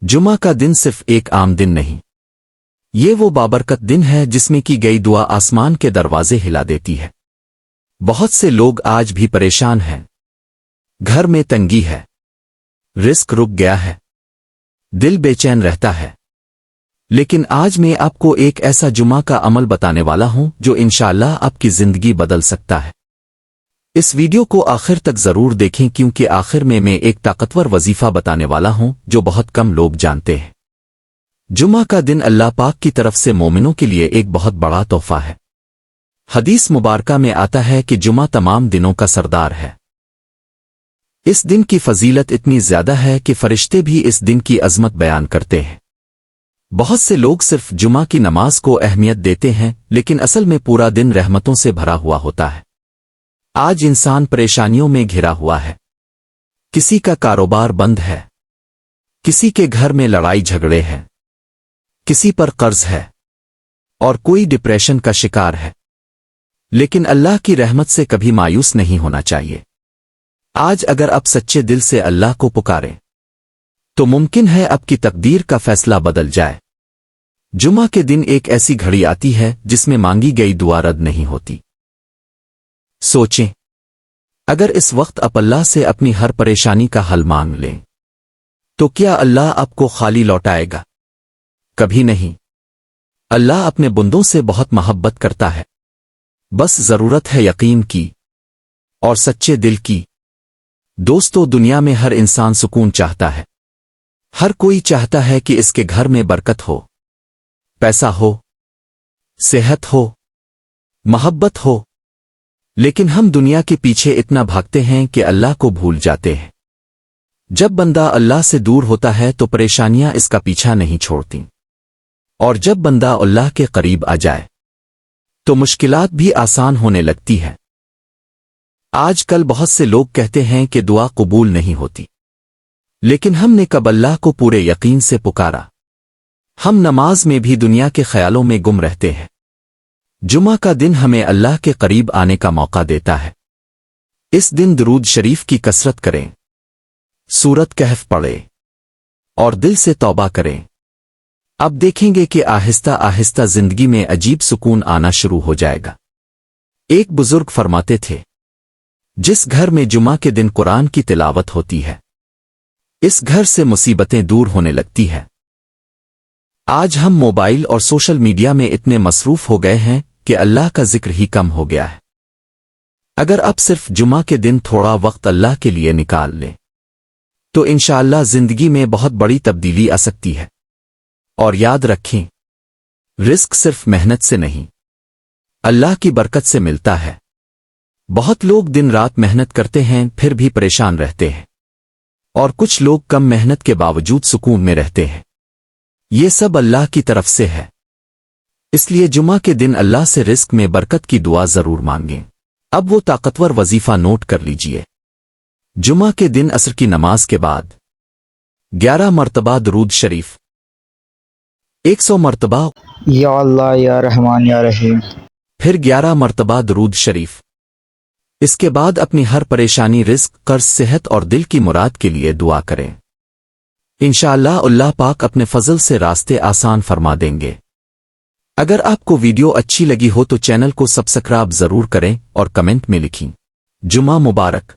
जुमा का दिन सिर्फ एक आम दिन नहीं, ये वो बाबरकत दिन है जिसमें की गई दुआ आसमान के दरवाजे हिला देती है। बहुत से लोग आज भी परेशान हैं, घर में तंगी है, रिस्क रुक गया है, दिल बेचैन रहता है। लेकिन आज मैं आपको एक ऐसा जुमा का अमल बताने वाला हूं जो इंशाअल्लाह आपकी जिंदगी बदल सकता है। इस वीडियो को आखिर तक जरूर देखें क्योंकि आखिर में मैं एक ताकतवर वजीफा बताने वाला हूं जो बहुत कम लोग जानते हैं। जुमा का दिन अल्लाह पाक की तरफ से मोमिनों के लिए एक बहुत बड़ा तोहफा है। हदीस मुबारका में आता है कि जुमा तमाम दिनों का सरदार है। इस दिन की फजीलत इतनी ज्यादा है कि फरिश्ते भी इस दिन की अजमत बयान करते हैं। बहुत से लोग सिर्फ जुमा की नमाज को अहमियत देते हैं, लेकिन असल में पूरा दिन रहमतों से भरा हुआ होता है। आज इंसान परेशानियों में घिरा हुआ है। किसी का कारोबार बंद है, किसी के घर में लड़ाई झगड़े हैं, किसी पर कर्ज है और कोई डिप्रेशन का शिकार है। लेकिन अल्लाह की रहमत से कभी मायूस नहीं होना चाहिए। आज अगर आप सच्चे दिल से अल्लाह को पुकारें तो मुमकिन है आपकी तकदीर का फैसला बदल जाए। जुमा के दिन एक ऐसी घड़ी आती है जिसमें मांगी गई दुआ रद्द नहीं होती। सोचें, अगर इस वक्त आप अल्लाह से अपनी हर परेशानी का हल मांग लें तो क्या अल्लाह आपको खाली लौटाएगा? कभी नहीं। अल्लाह अपने बंदों से बहुत मोहब्बत करता है। बस जरूरत है यकीन की और सच्चे दिल की। दोस्तों, दुनिया में हर इंसान सुकून चाहता है। हर कोई चाहता है कि इसके घर में बरकत हो, पैसा हो, सेहत हो, मोहब्बत हो। लेकिन हम दुनिया के पीछे इतना भागते हैं कि अल्लाह को भूल जाते हैं। जब बंदा अल्लाह से दूर होता है तो परेशानियां इसका पीछा नहीं छोड़ती, और जब बंदा अल्लाह के करीब आ जाए तो मुश्किलात भी आसान होने लगती है। आजकल बहुत से लोग कहते हैं कि दुआ कबूल नहीं होती, लेकिन हमने कब अल्लाह को पूरे यकीन से पुकारा? हम नमाज में भी दुनिया के ख्यालों में गुम रहते हैं। जुमा का दिन हमें अल्लाह के करीब आने का मौका देता है। इस दिन दुरूद शरीफ की कसरत करें, सूरत कहफ पढ़ें और दिल से तौबा करें। अब देखेंगे कि आहिस्ता आहिस्ता जिंदगी में अजीब सुकून आना शुरू हो जाएगा। एक बुजुर्ग फरमाते थे, जिस घर में जुमा के दिन कुरान की तिलावत होती है, इस घर से मुसीबतें दूर होने लगती है। आज हम मोबाइल और सोशल मीडिया में इतने मसरूफ हो गए हैं कि अल्लाह का जिक्र ही कम हो गया है। अगर आप सिर्फ जुमा के दिन थोड़ा वक्त अल्लाह के लिए निकाल लें तो इंशाअल्लाह जिंदगी में बहुत बड़ी तब्दीली आ सकती है। और याद रखें, रिस्क सिर्फ मेहनत से नहीं, अल्लाह की बरकत से मिलता है। बहुत लोग दिन रात मेहनत करते हैं फिर भी परेशान रहते हैं, और कुछ लोग कम मेहनत के बावजूद सुकून में रहते हैं। ये सब अल्लाह की तरफ से है। इसलिए जुमा के दिन अल्लाह से रिस्क में बरकत की दुआ जरूर मांगें। अब वो ताकतवर वजीफा नोट कर लीजिए। जुमा के दिन असर की नमाज के बाद 11 मरतबा दुरूद शरीफ, 100 मरतबा या अल्लाह या रहमान या रहीम, फिर 11 मरतबा दुरूद शरीफ। इसके बाद अपनी हर परेशानी, रिस्क, कर्ज, सेहत और दिल की मुराद के लिए दुआ करें। इंशाअल्लाह अल्लाह पाक अपने फजल से रास्ते आसान फरमा देंगे। अगर आपको वीडियो अच्छी लगी हो तो चैनल को सब्सक्राइब जरूर करें और कमेंट में लिखें जुमा मुबारक।